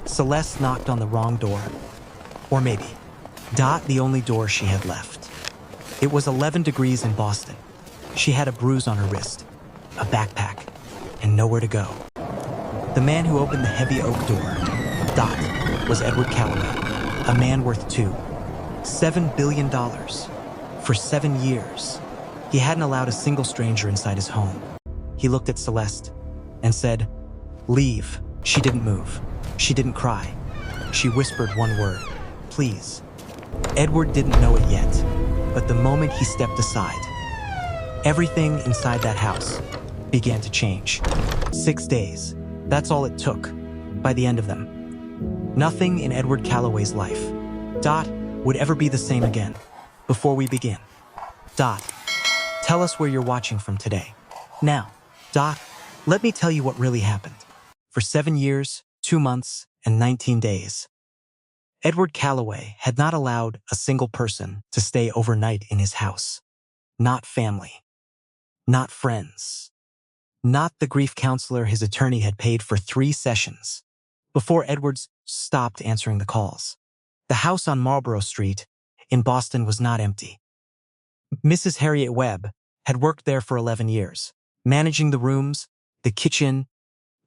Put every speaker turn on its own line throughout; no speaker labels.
Celeste knocked on the wrong door. Or maybe, the only door she had left. It was 11 degrees in Boston. She had a bruise on her wrist, a backpack, and nowhere to go. The man who opened the heavy oak door, was Edward Calloway, a man worth $7 billion. For 7 years, he hadn't allowed a single stranger inside his home. He looked at Celeste and said, "Leave." She didn't move. She didn't cry. She whispered one word, "Please." Edward didn't know it yet, but the moment he stepped aside, everything inside that house began to change. 6 days, that's all it took. By the end of them, nothing in Edward Calloway's life, would ever be the same again. Before we begin, tell us where you're watching from today. Now, let me tell you what really happened. For 7 years, 2 months, and 19 days, Edward Calloway had not allowed a single person to stay overnight in his house. Not family. Not friends. Not the grief counselor his attorney had paid for 3 sessions. Before Edwards stopped answering the calls. The house on Marlborough Street in Boston was not empty. Mrs. Harriet Webb had worked there for 11 years, managing the rooms, the kitchen,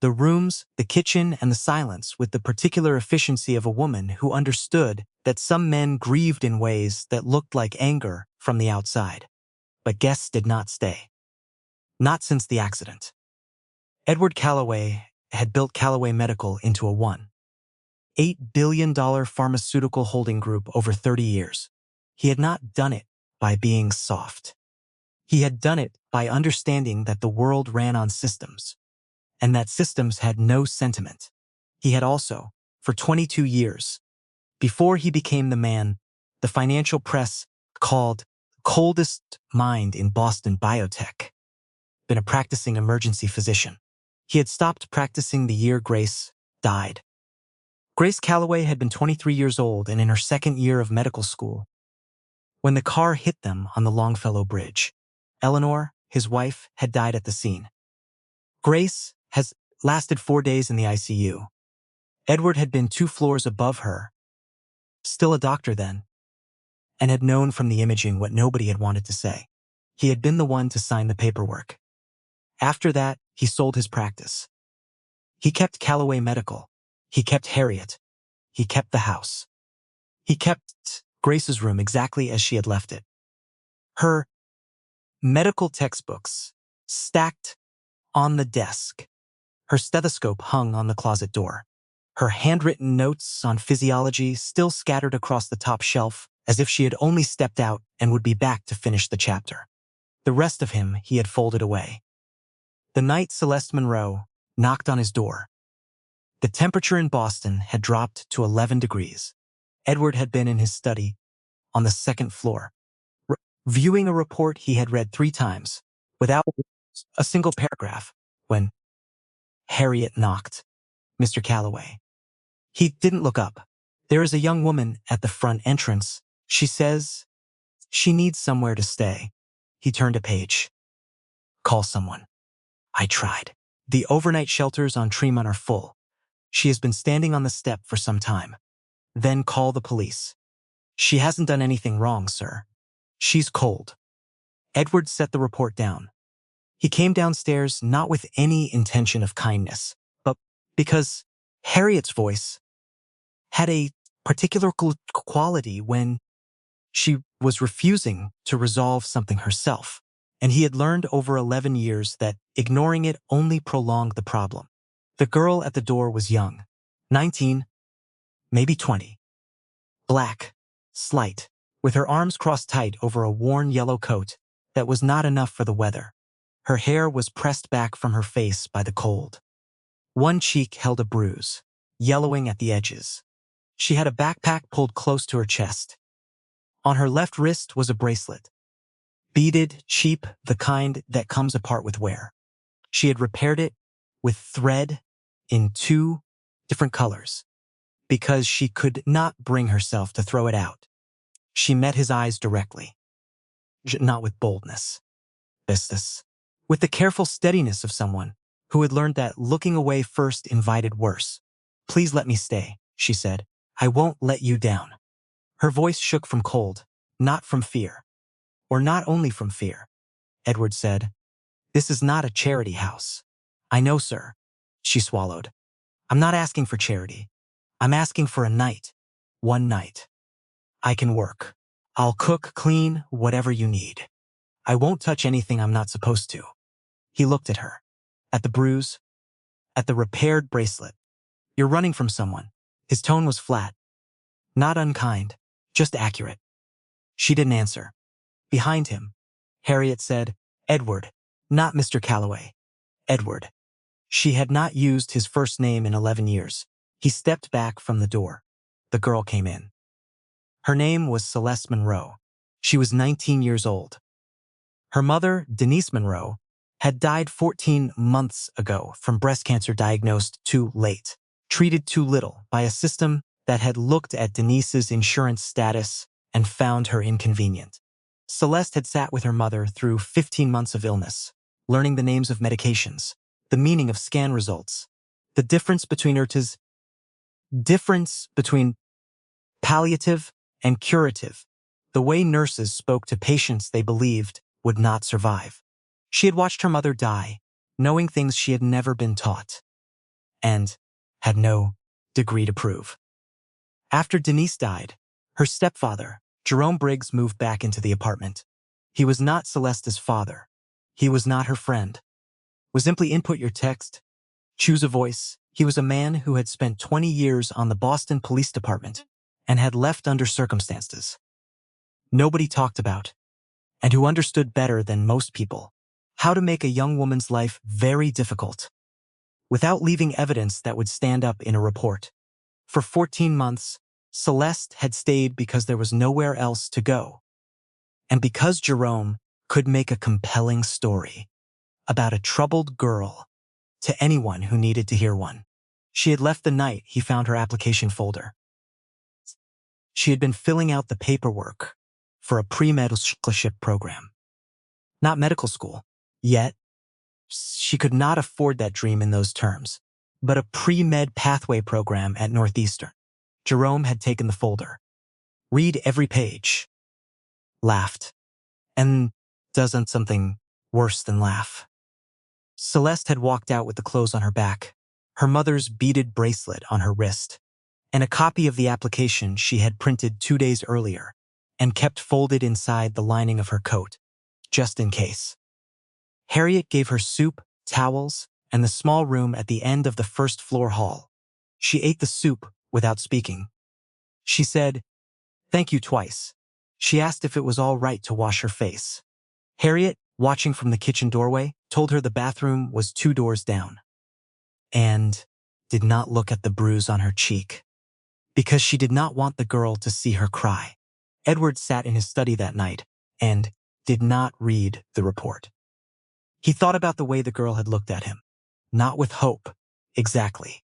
and the silence with the particular efficiency of a woman who understood that some men grieved in ways that looked like anger from the outside. But guests did not stay. Not since the accident. Edward Calloway had built Calloway Medical into a $1.8 billion pharmaceutical holding group over 30 years. He had not done it by being soft. He had done it by understanding that the world ran on systems, and that systems had no sentiment. He had also, for 22 years, before he became the man the financial press called coldest mind in Boston biotech, been a practicing emergency physician. He had stopped practicing the year Grace died. Grace Calloway had been 23 years old and in her 2nd year of medical school when the car hit them on the Longfellow Bridge. Eleanor, his wife, had died at the scene. Grace has lasted 4 days in the ICU. Edward had been 2 floors above her, still a doctor then, and had known from the imaging what nobody had wanted to say. He had been the one to sign the paperwork. After that, he sold his practice. He kept Calloway Medical. He kept Harriet. He kept the house. He kept Grace's room exactly as she had left it. Her medical textbooks stacked on the desk. Her stethoscope hung on the closet door. Her handwritten notes on physiology still scattered across the top shelf as if she had only stepped out and would be back to finish the chapter. The rest of him he had folded away. The night Celeste Monroe knocked on his door, the temperature in Boston had dropped to 11 degrees. Edward had been in his study on the 2nd floor, viewing a report he had read 3 times, without a single paragraph, when Harriet knocked. "Mr. Calloway." He didn't look up. "There is a young woman at the front entrance. She says she needs somewhere to stay." He turned a page. "Call someone." I tried. "The overnight shelters on Tremont are full. She has been standing on the step for some time." "Then call the police." "She hasn't done anything wrong, sir. She's cold." Edward set the report down. He came downstairs not with any intention of kindness, but because Harriet's voice had a particular quality when she was refusing to resolve something herself, and he had learned over 11 years that ignoring it only prolonged the problem. The girl at the door was young, 19, maybe 20. Black, slight, with her arms crossed tight over a worn yellow coat that was not enough for the weather. Her hair was pressed back from her face by the cold. One cheek held a bruise, yellowing at the edges. She had a backpack pulled close to her chest. On her left wrist was a bracelet. Beaded, cheap, the kind that comes apart with wear. She had repaired it with thread in 2 different colors, because she could not bring herself to throw it out. She met his eyes directly, not with boldness, with the careful steadiness of someone who had learned that looking away first invited worse. Please let me stay, she said. I won't let you down. Her voice shook from cold, not from fear. Or not only from fear. Edward said, This is not a charity house. I know, sir. She swallowed. I'm not asking for charity. I'm asking for a night. One night. I can work. I'll cook, clean, whatever you need. I won't touch anything I'm not supposed to. He looked at her. At the bruise. At the repaired bracelet. You're running from someone. His tone was flat. Not unkind. Just accurate. She didn't answer. Behind him, Harriet said, Edward, not Mr. Calloway. Edward. She had not used his first name in 11 years. He stepped back from the door. The girl came in. Her name was Celeste Monroe. She was 19 years old. Her mother, Denise Monroe, had died 14 months ago from breast cancer diagnosed too late, treated too little by a system that had looked at Denise's insurance status and found her inconvenient. Celeste had sat with her mother through 15 months of illness, learning the names of medications, the meaning of scan results, the difference between palliative and curative, the way nurses spoke to patients they believed would not survive. She had watched her mother die, knowing things she had never been taught, and had no degree to prove. After Denise died, her stepfather, Jerome Briggs, moved back into the apartment. He was not Celeste's father. He was not her friend. Was simply input your text, choose a voice. He was a man who had spent 20 years on the Boston Police Department and had left under circumstances nobody talked about, and who understood better than most people how to make a young woman's life very difficult, without leaving evidence that would stand up in a report. For 14 months, Celeste had stayed because there was nowhere else to go, and because Jerome could make a compelling story about a troubled girl to anyone who needed to hear one. She had left the night he found her application folder. She had been filling out the paperwork for a pre-medical program. Not medical school, yet. She could not afford that dream in those terms, but a pre-med pathway program at Northeastern. Jerome had taken the folder. Read every page. Laughed. And doesn't something worse than laugh. Celeste had walked out with the clothes on her back, her mother's beaded bracelet on her wrist, and a copy of the application she had printed 2 days earlier and kept folded inside the lining of her coat, just in case. Harriet gave her soup, towels, and the small room at the end of the first-floor hall. She ate the soup without speaking. She said, "Thank you," twice. She asked if it was all right to wash her face. Harriet, watching from the kitchen doorway, told her the bathroom was 2 doors down, and did not look at the bruise on her cheek, because she did not want the girl to see her cry. Edward sat in his study that night and did not read the report. He thought about the way the girl had looked at him, not with hope, exactly,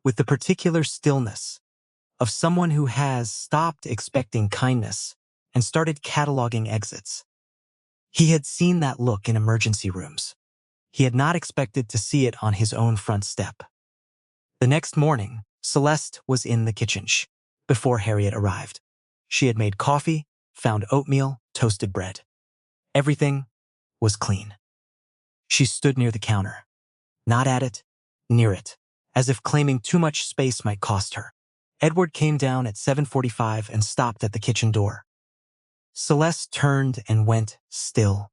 with the particular stillness of someone who has stopped expecting kindness and started cataloging exits. He had seen that look in emergency rooms. He had not expected to see it on his own front step. The next morning, Celeste was in the kitchen before Harriet arrived. She had made coffee, found oatmeal, toasted bread. Everything was clean. She stood near the counter, not at it, near it, as if claiming too much space might cost her. Edward came down at 7:45 and stopped at the kitchen door. Celeste turned and went still.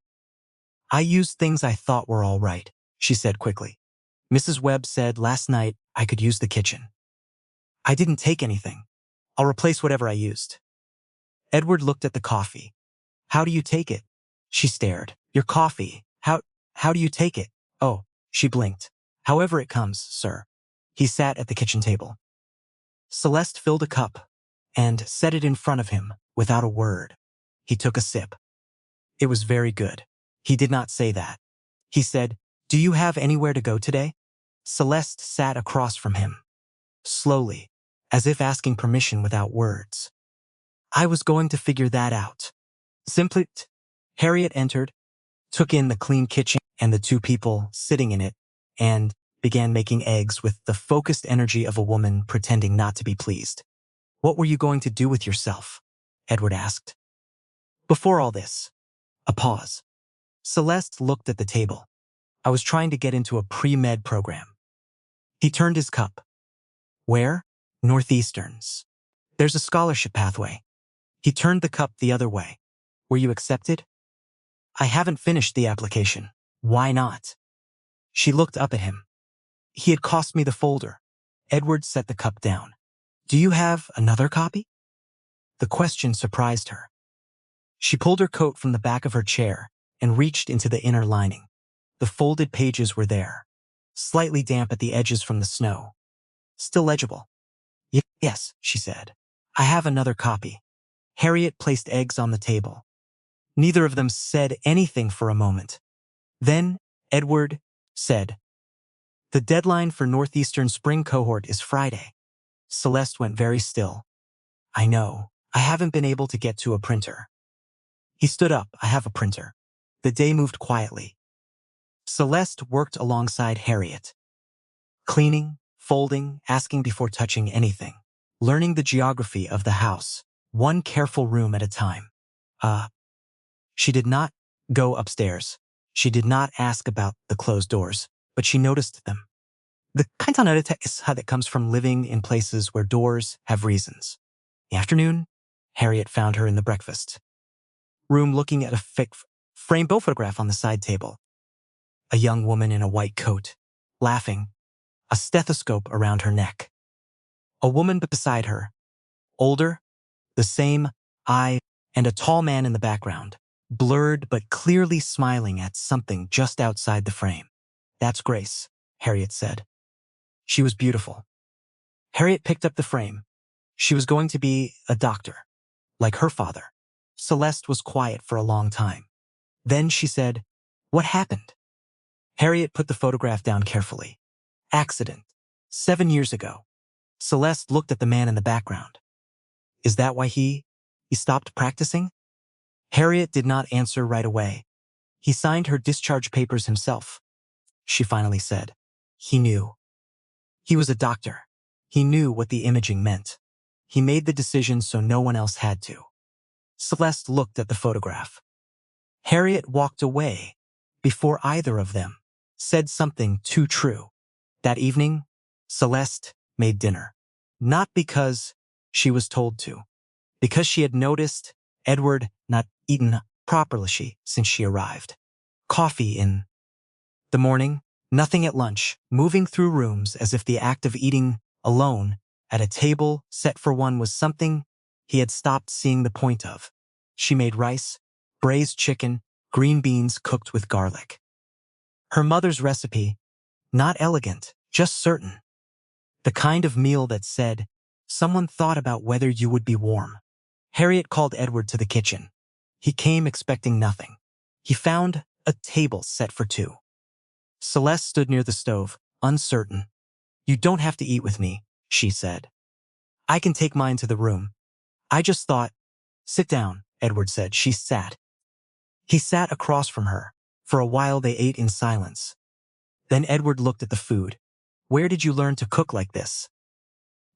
"I used things I thought were all right," she said quickly. "Mrs. Webb said last night I could use the kitchen. I didn't take anything. I'll replace whatever I used." Edward looked at the coffee. "How do you take it?" She stared. "Your coffee. How do you take it?" "Oh," she blinked. "However it comes, sir." He sat at the kitchen table. Celeste filled a cup and set it in front of him without a word. He took a sip. It was very good. He did not say that. He said, "Do you have anywhere to go today?" Celeste sat across from him, slowly, as if asking permission without words. "I was going to figure that out." Simply. Harriet entered, took in the clean kitchen and the 2 people sitting in it, and began making eggs with the focused energy of a woman pretending not to be pleased. What were you going to do with yourself? Edward asked. Before all this, a pause. Celeste looked at the table. I was trying to get into a pre-med program. He turned his cup. Where? Northeastern's. There's a scholarship pathway. He turned the cup the other way. Were you accepted? I haven't finished the application. Why not? She looked up at him. He had cost me the folder. Edward set the cup down. Do you have another copy? The question surprised her. She pulled her coat from the back of her chair and reached into the inner lining. The folded pages were there, slightly damp at the edges from the snow. Still legible. Yes, she said. I have another copy. Harriet placed eggs on the table. Neither of them said anything for a moment. Then, Edward said, the deadline for Northeastern Spring Cohort is Friday. Celeste went very still. I know. I haven't been able to get to a printer. He stood up. I have a printer. The day moved quietly. Celeste worked alongside Harriet. Cleaning, folding, asking before touching anything. Learning the geography of the house, one careful room at a time. She did not go upstairs. She did not ask about the closed doors, but she noticed them. The kind of notice that comes from living in places where doors have reasons. In the afternoon, Harriet found her in the breakfast room looking at a framed photograph on the side table. A young woman in a white coat, laughing, a stethoscope around her neck. A woman beside her, older, the same eye, and a tall man in the background, blurred but clearly smiling at something just outside the frame. That's Grace, Harriet said. She was beautiful. Harriet picked up the frame. She was going to be a doctor, like her father. Celeste was quiet for a long time. Then she said, what happened? Harriet put the photograph down carefully. Accident. 7 years ago. Celeste looked at the man in the background. Is that why he stopped practicing? Harriet did not answer right away. He signed her discharge papers himself. She finally said. He knew. He was a doctor. He knew what the imaging meant. He made the decision so no one else had to. Celeste looked at the photograph. Harriet walked away before either of them said something too true. That evening, Celeste made dinner. Not because she was told to, because she had noticed Edward not eaten properly since she arrived. Coffee in the morning, nothing at lunch, moving through rooms as if the act of eating alone at a table set for one was something he had stopped seeing the point of. She made rice, braised chicken, green beans cooked with garlic. Her mother's recipe, not elegant, just certain. The kind of meal that said, someone thought about whether you would be warm. Harriet called Edward to the kitchen. He came expecting nothing. He found a table set for two. Celeste stood near the stove, uncertain. You don't have to eat with me, she said. I can take mine to the room. I just thought, sit down, Edward said. She sat. He sat across from her. For a while they ate in silence. Then Edward looked at the food. Where did you learn to cook like this?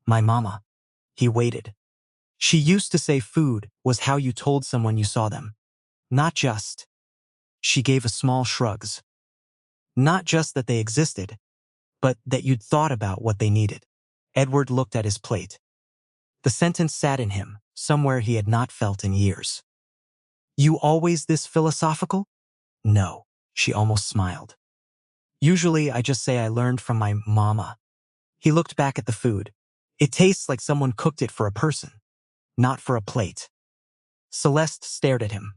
My mama. He waited. She used to say food was how you told someone you saw them. Not just. She gave a small shrugs. Not just that they existed, but that you'd thought about what they needed. Edward looked at his plate. The sentence sat in him, somewhere he had not felt in years. You always this philosophical? No, she almost smiled. Usually I just say I learned from my mama. He looked back at the food. It tastes like someone cooked it for a person, not for a plate. Celeste stared at him.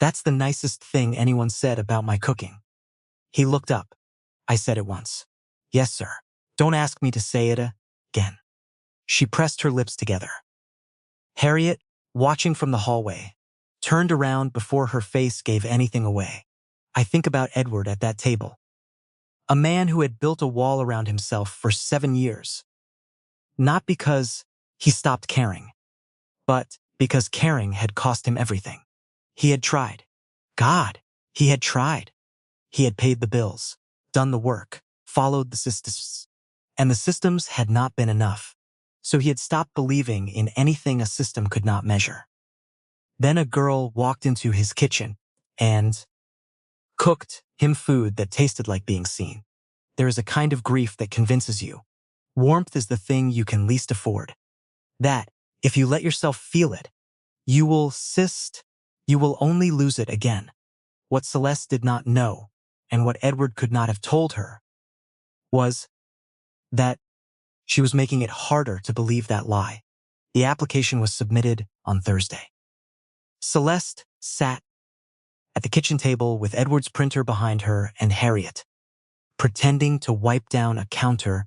That's the nicest thing anyone said about my cooking. He looked up. I said it once. Yes, sir. Don't ask me to say it again. She pressed her lips together. Harriet, watching from the hallway, turned around before her face gave anything away. I think about Edward at that table. A man who had built a wall around himself for 7 years. Not because he stopped caring, but because caring had cost him everything. He had tried. God, he had tried. He had paid the bills, done the work, followed the systems. And the systems had not been enough. So he had stopped believing in anything a system could not measure. Then a girl walked into his kitchen and cooked him food that tasted like being seen. There is a kind of grief that convinces you. Warmth is the thing you can least afford. That, if you let yourself feel it, you will only lose it again. What Celeste did not know, and what Edward could not have told her, was that she was making it harder to believe that lie. The application was submitted on Thursday. Celeste sat at the kitchen table with Edward's printer behind her and Harriet, pretending to wipe down a counter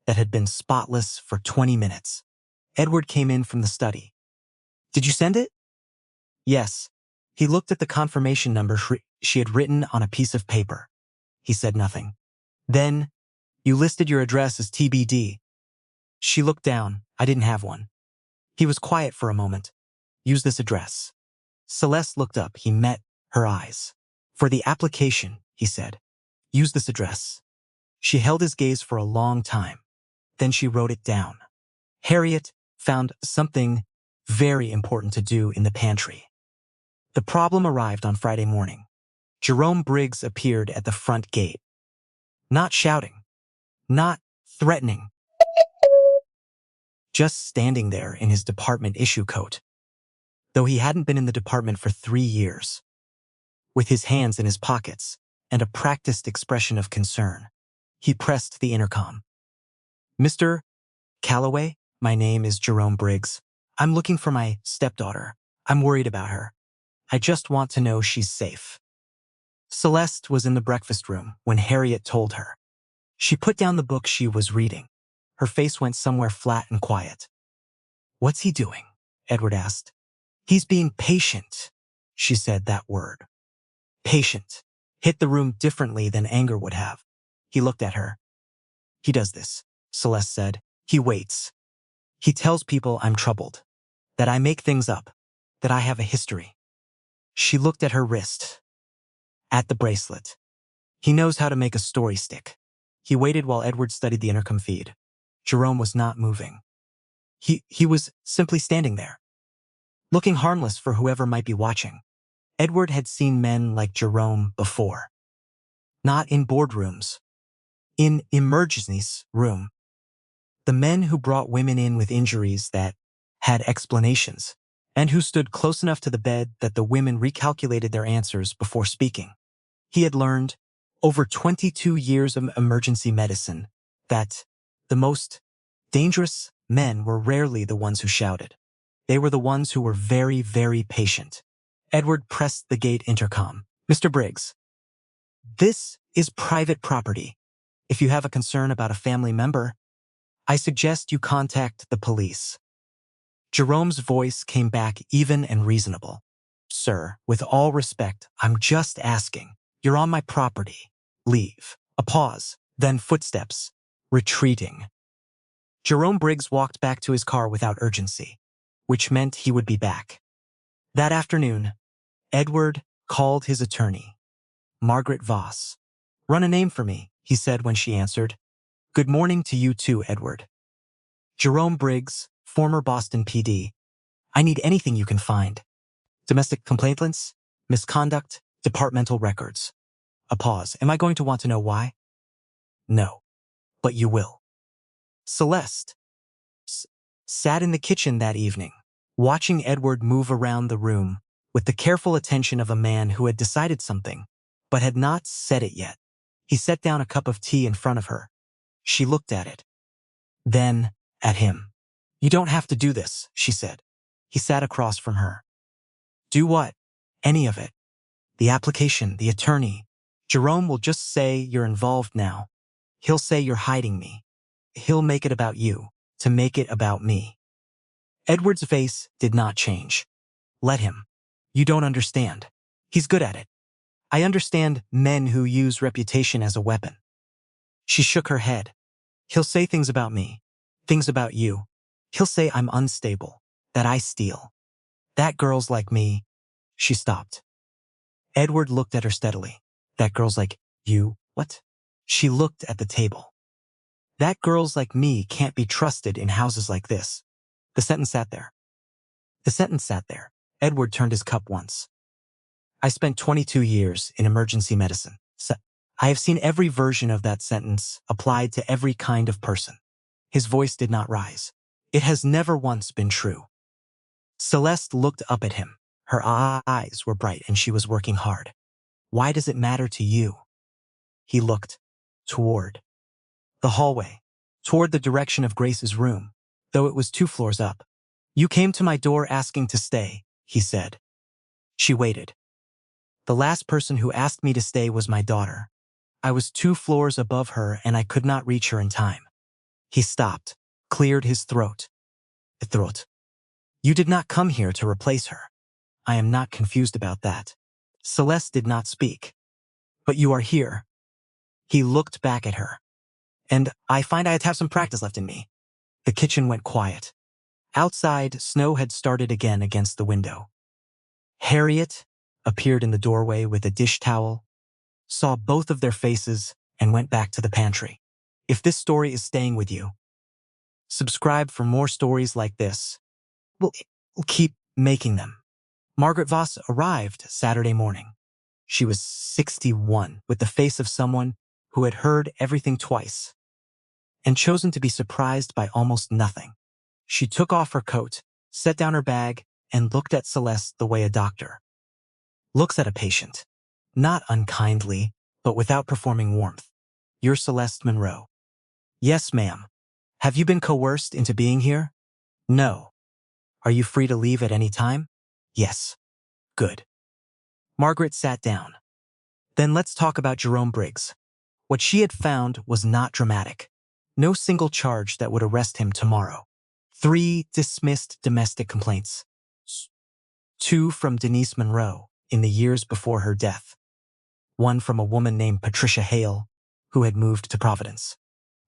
that had been spotless for 20 minutes. Edward came in from the study. "Did you send it?" "Yes." He looked at the confirmation number she had written on a piece of paper. He said nothing. "Then, you listed your address as TBD." She looked down. "I didn't have one." He was quiet for a moment. "Use this address." Celeste looked up. He met her eyes. "For the application," he said, "use this address." She held his gaze for a long time. Then she wrote it down. Harriet found something very important to do in the pantry. The problem arrived on Friday morning. Jerome Briggs appeared at the front gate. Not shouting. Not threatening. Just standing there in his department issue coat. Though he hadn't been in the department for 3 years. With his hands in his pockets and a practiced expression of concern, he pressed the intercom. "Mr. Calloway, my name is Jerome Briggs. I'm looking for my stepdaughter. I'm worried about her. I just want to know she's safe." Celeste was in the breakfast room when Harriet told her. She put down the book she was reading. Her face went somewhere flat and quiet. "What's he doing?" Edward asked. "He's being patient," she said that word. Patient. Hit the room differently than anger would have. He looked at her. "He does this," Celeste said. "He waits. He tells people I'm troubled, that I make things up, that I have a history." She looked at her wrist, at the bracelet. "He knows how to make a story stick." He waited while Edward studied the intercom feed. Jerome was not moving. He was simply standing there, looking harmless for whoever might be watching. Edward had seen men like Jerome before. Not in boardrooms. In emergencies room. The men who brought women in with injuries that had explanations, and who stood close enough to the bed that the women recalculated their answers before speaking. He had learned, over 22 years of emergency medicine, that the most dangerous men were rarely the ones who shouted. They were the ones who were very, very patient. Edward pressed the gate intercom. "Mr. Briggs, this is private property. If you have a concern about a family member, I suggest you contact the police." Jerome's voice came back even and reasonable. "Sir, with all respect, I'm just asking. You're on my property. Leave." A pause, then footsteps, retreating. Jerome Briggs walked back to his car without urgency, which meant he would be back. That afternoon, Edward called his attorney, Margaret Voss. "Run a name for me," he said when she answered. "Good morning to you too, Edward." Jerome Briggs, former Boston PD. "I need anything you can find. Domestic complaints, misconduct, departmental records." A pause. "Am I going to want to know why?" "No. But you will." Celeste sat in the kitchen that evening, watching Edward move around the room with the careful attention of a man who had decided something, but had not said it yet. He set down a cup of tea in front of her. She looked at it. Then, at him. "You don't have to do this," she said. He sat across from her. "Do what?" "Any of it. The application, the attorney. Jerome will just say you're involved now. He'll say you're hiding me. He'll make it about you, to make it about me." Edward's face did not change. "Let him. You don't understand. He's good at it. I understand men who use reputation as a weapon." She shook her head. "He'll say things about me. Things about you. He'll say I'm unstable. That I steal. That girls like me." She stopped. Edward looked at her steadily. "That girls like you, what?" She looked at the table. That girls like me can't be trusted in houses like this. The sentence sat there. The sentence sat there. Edward turned his cup once. I spent 22 years in emergency medicine. So I have seen every version of that sentence applied to every kind of person. His voice did not rise. It has never once been true. Celeste looked up at him. Her eyes were bright and she was working hard. Why does it matter to you? He looked toward the hallway, toward the direction of Grace's room, though it was 2 floors up. You came to my door asking to stay, he said. She waited. The last person who asked me to stay was my daughter. I was 2 floors above her and I could not reach her in time. He stopped, cleared his throat. You did not come here to replace her. I am not confused about that. Celeste did not speak. But you are here. He looked back at her. And I find I have some practice left in me. The kitchen went quiet. Outside, snow had started again against the window. Harriet appeared in the doorway with a dish towel, saw both of their faces, and went back to the pantry. If this story is staying with you, subscribe for more stories like this. We'll keep making them. Margaret Voss arrived Saturday morning. She was 61, with the face of someone who had heard everything twice and chosen to be surprised by almost nothing. She took off her coat, set down her bag, and looked at Celeste the way a doctor looks at a patient. Not unkindly, but without performing warmth. You're Celeste Monroe. Yes, ma'am. Have you been coerced into being here? No. Are you free to leave at any time? Yes. Good. Margaret sat down. Then let's talk about Jerome Briggs. What she had found was not dramatic. No single charge that would arrest him tomorrow. 3 dismissed domestic complaints. 2 from Denise Monroe in the years before her death. 1 from a woman named Patricia Hale, who had moved to Providence.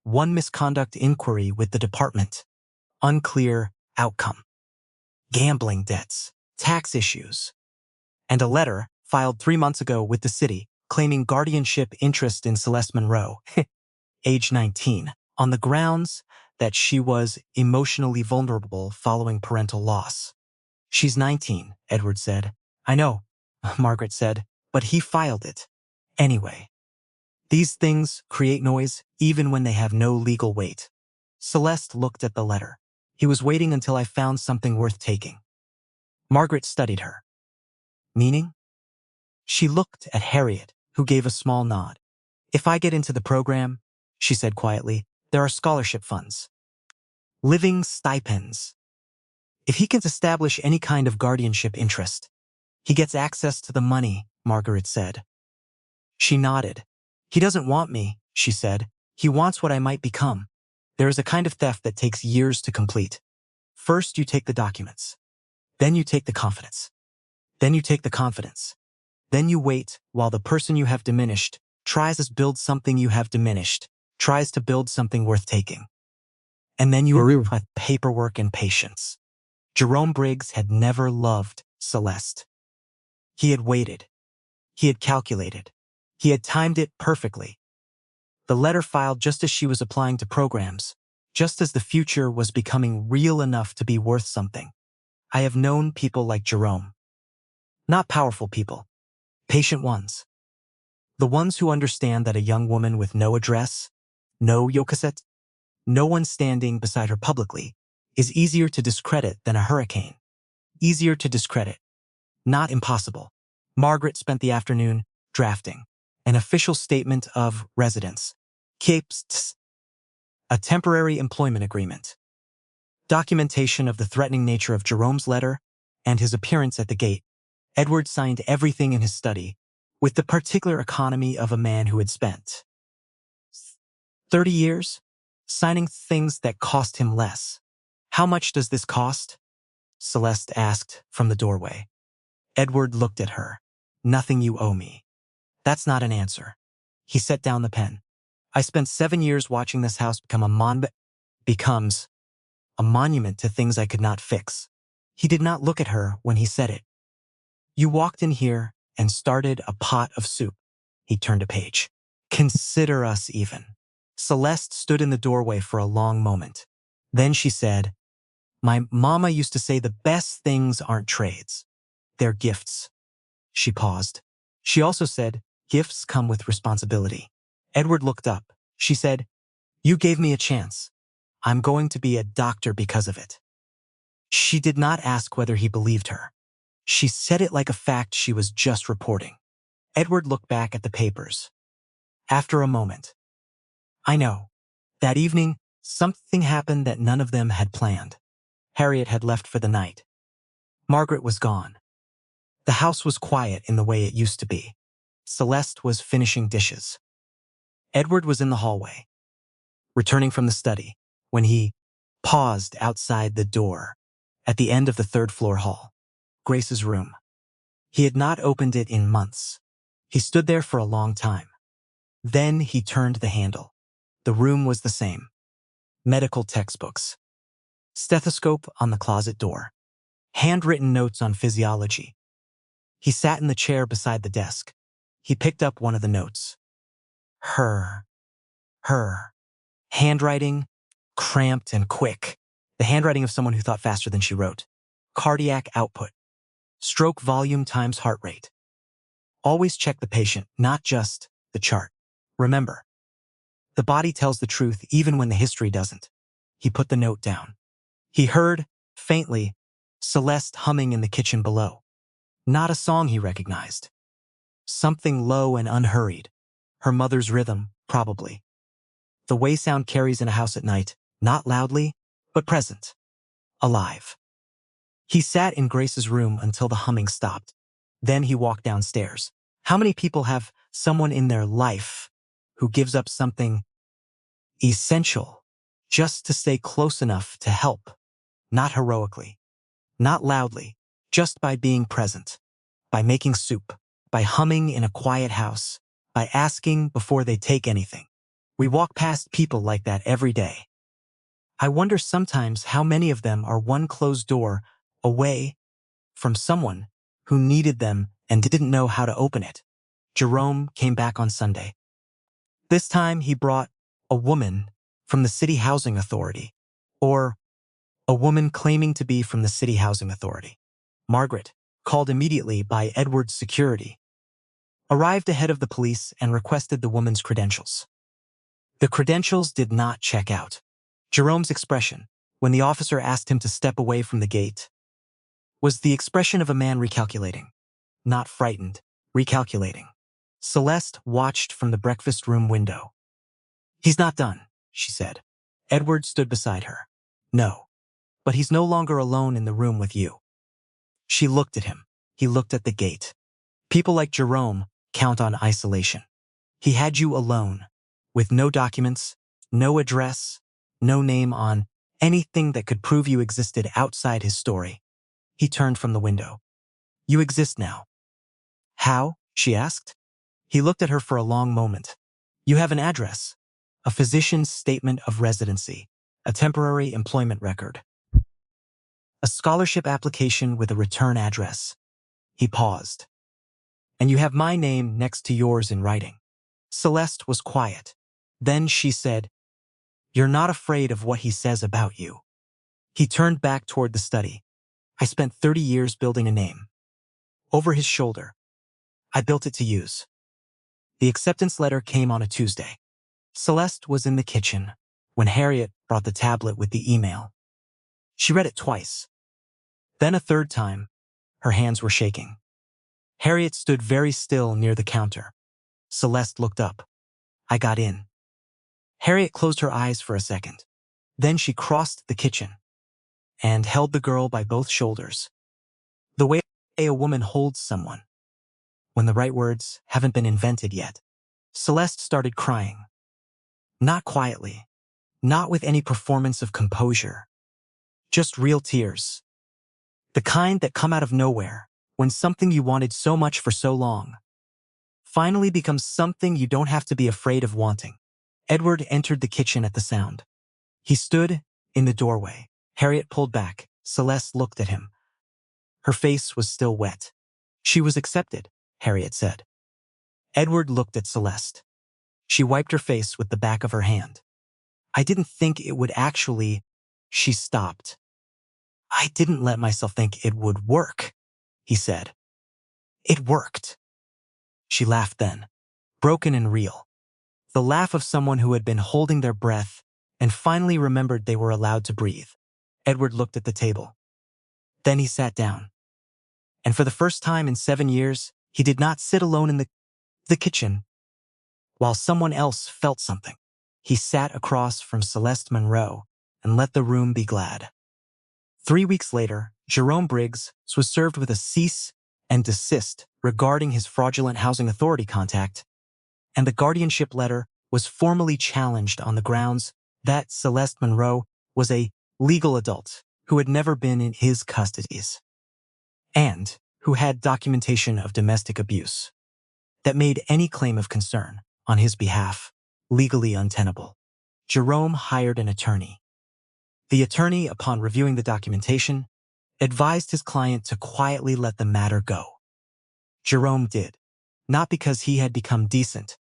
1 misconduct inquiry with the department. Unclear outcome. Gambling debts, tax issues, and a letter filed 3 months ago with the city claiming guardianship interest in Celeste Monroe, age 19, on the grounds that she was emotionally vulnerable following parental loss. She's 19, Edward said. I know, Margaret said, but he filed it. Anyway, these things create noise even when they have no legal weight. Celeste looked at the letter. He was waiting until I found something worth taking. Margaret studied her. Meaning? She looked at Harriet, who gave a small nod. If I get into the program, she said quietly, there are scholarship funds. Living stipends. If he can establish any kind of guardianship interest, he gets access to the money, Margaret said. She nodded. He doesn't want me, she said. He wants what I might become. There is a kind of theft that takes years to complete. First you take the documents. Then you take the confidence. Then you take the confidence. Then you wait while the person you have diminished tries to build something you have diminished, tries to build something worth taking. And then you have paperwork and patience. Jerome Briggs had never loved Celeste. He had waited. He had calculated. He had timed it perfectly. The letter filed just as she was applying to programs, just as the future was becoming real enough to be worth something. I have known people like Jerome. Not powerful people. Patient ones. The ones who understand that a young woman with no address, no yokaset, no one standing beside her publicly, is easier to discredit than a hurricane. Easier to discredit. Not impossible. Margaret spent the afternoon drafting an official statement of residence, KPST, a temporary employment agreement, documentation of the threatening nature of Jerome's letter and his appearance at the gate. Edward signed everything in his study with the particular economy of a man who had spent 30 years signing things that cost him less. How much does this cost? Celeste asked from the doorway. Edward looked at her. Nothing you owe me. That's not an answer. He set down the pen. I spent 7 years watching this house become becomes a monument to things I could not fix. He did not look at her when he said it. You walked in here and started a pot of soup. He turned a page. Consider us even. Celeste stood in the doorway for a long moment. Then she said, "My mama used to say the best things aren't trades. They're gifts." She paused. She also said, "Gifts come with responsibility." Edward looked up. She said, "You gave me a chance. I'm going to be a doctor because of it." She did not ask whether he believed her. She said it like a fact she was just reporting. Edward looked back at the papers. After a moment, "I know. That evening, something happened that none of them had planned." Harriet had left for the night. Margaret was gone. The house was quiet in the way it used to be. Celeste was finishing dishes. Edward was in the hallway, returning from the study, when he paused outside the door at the end of the third-floor hall, Grace's room. He had not opened it in months. He stood there for a long time. Then he turned the handle. The room was the same. Medical textbooks. Stethoscope on the closet door. Handwritten notes on physiology. He sat in the chair beside the desk. He picked up one of the notes. Her. Handwriting, cramped and quick. The handwriting of someone who thought faster than she wrote. Cardiac output. Stroke volume times heart rate. Always check the patient, not just the chart. Remember, the body tells the truth even when the history doesn't. He put the note down. He heard, faintly, Celeste humming in the kitchen below. Not a song he recognized. Something low and unhurried. Her mother's rhythm, probably. The way sound carries in a house at night, not loudly, but present. Alive. He sat in Grace's room until the humming stopped. Then he walked downstairs. How many people have someone in their life who gives up something essential just to stay close enough to help? Not heroically, not loudly, just by being present, by making soup, by humming in a quiet house, by asking before they take anything. We walk past people like that every day. I wonder sometimes how many of them are one closed door away from someone who needed them and didn't know how to open it. Jerome came back on Sunday. This time he brought a woman from the City Housing Authority, or a woman claiming to be from the City Housing Authority. Margaret, called immediately by Edward's security, arrived ahead of the police and requested the woman's credentials. The credentials did not check out. Jerome's expression, when the officer asked him to step away from the gate, was the expression of a man recalculating. Not frightened, recalculating. Celeste watched from the breakfast room window. "He's not done," she said. Edward stood beside her. "No, but he's no longer alone in the room with you." She looked at him. He looked at the gate. People like Jerome count on isolation. He had you alone, with no documents, no address, no name on anything that could prove you existed outside his story. He turned from the window. "You exist now." "How?" she asked. He looked at her for a long moment. "You have an address, a physician's statement of residency, a temporary employment record, a scholarship application with a return address." He paused. "And you have my name next to yours in writing." Celeste was quiet. Then she said, "You're not afraid of what he says about you." He turned back toward the study. "I spent 30 years building a name." Over his shoulder, "I built it to use." The acceptance letter came on a Tuesday. Celeste was in the kitchen when Harriet brought the tablet with the email. She read it twice. Then a third time, her hands were shaking. Harriet stood very still near the counter. Celeste looked up. "I got in." Harriet closed her eyes for a second. Then she crossed the kitchen and held the girl by both shoulders. The way a woman holds someone when the right words haven't been invented yet. Celeste started crying. Not quietly, not with any performance of composure. Just real tears. The kind that come out of nowhere when something you wanted so much for so long finally becomes something you don't have to be afraid of wanting. Edward entered the kitchen at the sound. He stood in the doorway. Harriet pulled back. Celeste looked at him. Her face was still wet. "She was accepted," Harriet said. Edward looked at Celeste. She wiped her face with the back of her hand. I didn't think it would actually... She stopped. I didn't let myself think it would work, he said. It worked. She laughed then, broken and real. The laugh of someone who had been holding their breath and finally remembered they were allowed to breathe. Edward looked at the table. Then he sat down. And for the first time in 7 years, he did not sit alone in the kitchen while someone else felt something. He sat across from Celeste Monroe and let the room be glad. 3 weeks later, Jerome Briggs was served with a cease and desist regarding his fraudulent housing authority contact, and the guardianship letter was formally challenged on the grounds that Celeste Monroe was a legal adult who had never been in his custodies and who had documentation of domestic abuse that made any claim of concern on his behalf legally untenable. Jerome hired an attorney. The attorney, upon reviewing the documentation, advised his client to quietly let the matter go. Jerome did, not because he had become decent,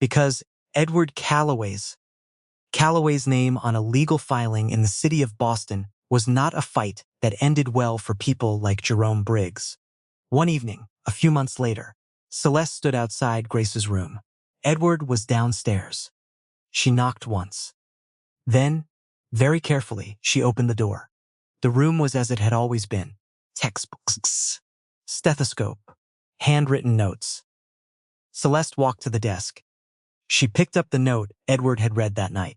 because Edward Calloway's name on a legal filing in the city of Boston was not a fight that ended well for people like Jerome Briggs. One evening, a few months later, Celeste stood outside Grace's room. Edward was downstairs. She knocked once. Then, very carefully, she opened the door. The room was as it had always been. Textbooks, stethoscope, handwritten notes. Celeste walked to the desk. She picked up the note Edward had read that night.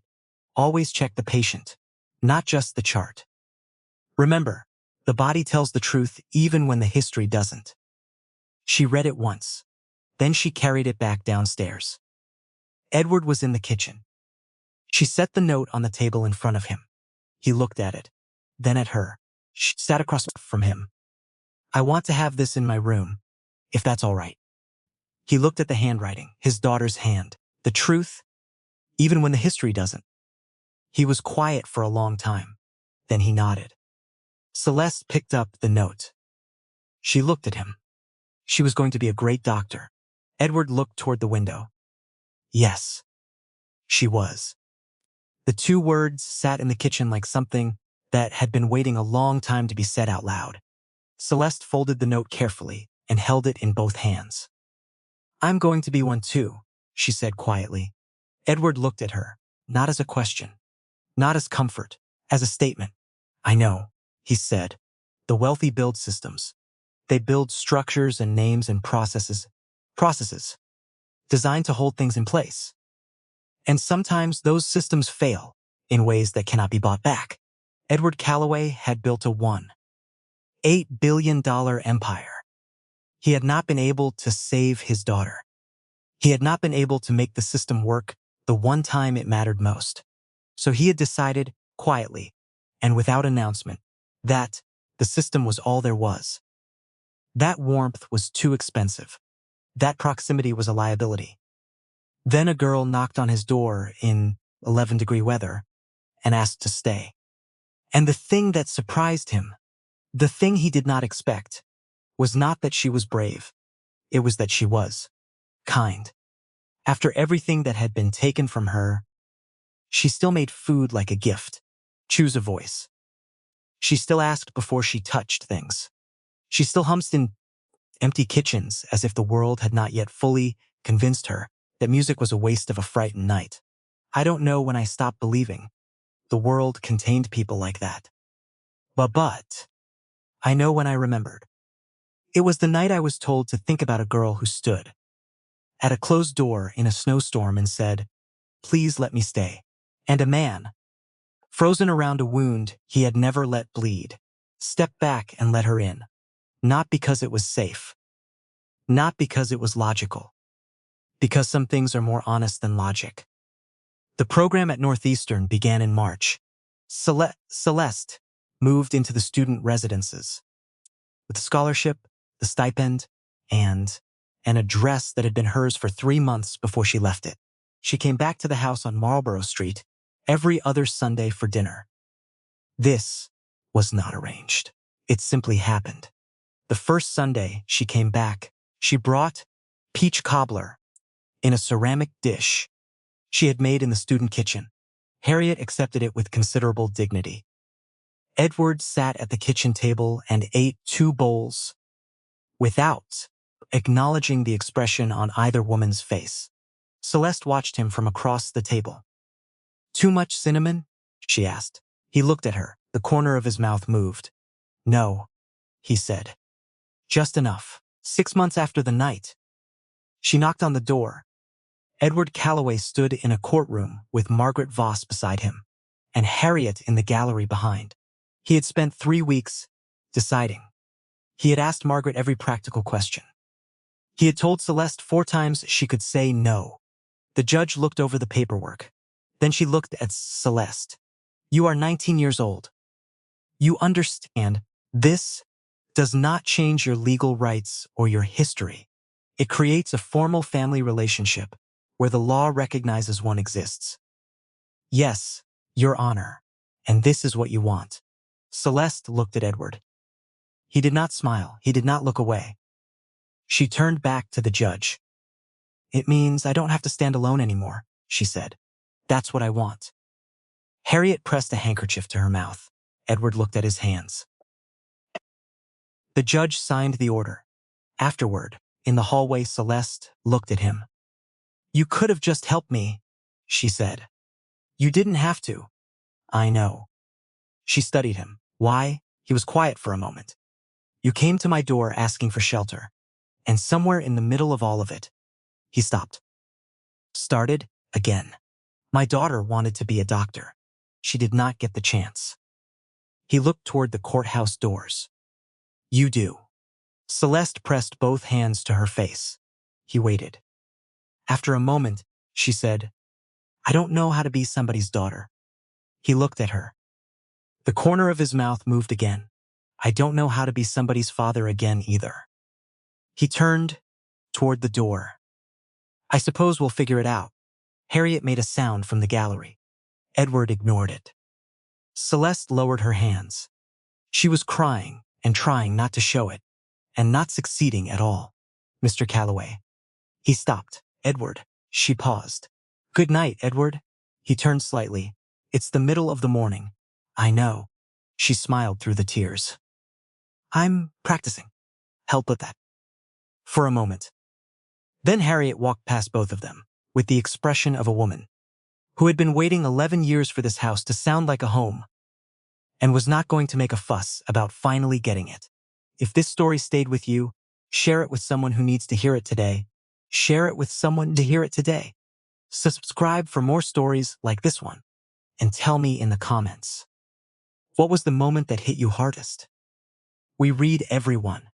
Always check the patient, not just the chart. Remember, the body tells the truth even when the history doesn't. She read it once. Then she carried it back downstairs. Edward was in the kitchen. She set the note on the table in front of him. He looked at it, then at her. She sat across from him. I want to have this in my room, if that's all right. He looked at the handwriting, his daughter's hand. The truth, even when the history doesn't. He was quiet for a long time. Then he nodded. Celeste picked up the note. She looked at him. She was going to be a great doctor. Edward looked toward the window. Yes, she was. The two words sat in the kitchen like something that had been waiting a long time to be said out loud. Celeste folded the note carefully and held it in both hands. I'm going to be one too, she said quietly. Edward looked at her, not as a question, not as comfort, as a statement. I know, he said. The wealthy build systems. They build structures and names and processes designed to hold things in place. And sometimes those systems fail in ways that cannot be bought back. Edward Calloway had built a $1.8 billion empire. He had not been able to save his daughter. He had not been able to make the system work the one time it mattered most. So he had decided, quietly, and without announcement, that the system was all there was. That warmth was too expensive. That proximity was a liability. Then a girl knocked on his door in 11-degree weather and asked to stay. And the thing that surprised him, the thing he did not expect, was not that she was brave. It was that she was kind. After everything that had been taken from her, she still made food like a gift. Choose a voice. She still asked before she touched things. She still hummed in empty kitchens as if the world had not yet fully convinced her that music was a waste of a frightened night. I don't know when I stopped believing the world contained people like that. But I know when I remembered. It was the night I was told to think about a girl who stood at a closed door in a snowstorm and said, "Please let me stay." And a man, frozen around a wound he had never let bleed, stepped back and let her in. Not because it was safe. Not because it was logical. Because some things are more honest than logic. The program at Northeastern began in March. Celeste moved into the student residences with the scholarship, the stipend, and an address that had been hers for 3 months before she left it. She came back to the house on Marlborough Street every other Sunday for dinner. This was not arranged. It simply happened. The first Sunday she came back, she brought peach cobbler in a ceramic dish she had made in the student kitchen. Harriet accepted it with considerable dignity. Edward sat at the kitchen table and ate 2 bowls without acknowledging the expression on either woman's face. Celeste watched him from across the table. "Too much cinnamon?" she asked. He looked at her. The corner of his mouth moved. "No," he said. "Just enough." 6 months after the night, she knocked on the door. Edward Calloway stood in a courtroom with Margaret Voss beside him, and Harriet in the gallery behind. He had spent 3 weeks deciding. He had asked Margaret every practical question. He had told Celeste 4 times she could say no. The judge looked over the paperwork. Then she looked at Celeste. "You are 19 years old. You understand, this does not change your legal rights or your history. It creates a formal family relationship where the law recognizes one exists." "Yes, Your Honor, and this is what you want." Celeste looked at Edward. He did not smile. He did not look away. She turned back to the judge. "It means I don't have to stand alone anymore," she said. "That's what I want." Harriet pressed a handkerchief to her mouth. Edward looked at his hands. The judge signed the order. Afterward, in the hallway, Celeste looked at him. "You could have just helped me," she said. "You didn't have to." "I know." She studied him. "Why?" He was quiet for a moment. "You came to my door asking for shelter. And somewhere in the middle of all of it," he stopped. Started again. "My daughter wanted to be a doctor. She did not get the chance." He looked toward the courthouse doors. "You do." Celeste pressed both hands to her face. He waited. After a moment, she said, "I don't know how to be somebody's daughter." He looked at her. The corner of his mouth moved again. "I don't know how to be somebody's father again either." He turned toward the door. "I suppose we'll figure it out." Harriet made a sound from the gallery. Edward ignored it. Celeste lowered her hands. She was crying and trying not to show it, and not succeeding at all. "Mr. Calloway." He stopped. "Edward." She paused. "Good night, Edward." He turned slightly. "It's the middle of the morning." "I know." She smiled through the tears. "I'm practicing." Help with that. For a moment. Then Harriet walked past both of them, with the expression of a woman who had been waiting 11 years for this house to sound like a home, and was not going to make a fuss about finally getting it. If this story stayed with you, share it with someone who needs to hear it today. Share it with someone to hear it today. Subscribe for more stories like this one, and tell me in the comments, what was the moment that hit you hardest? We read everyone.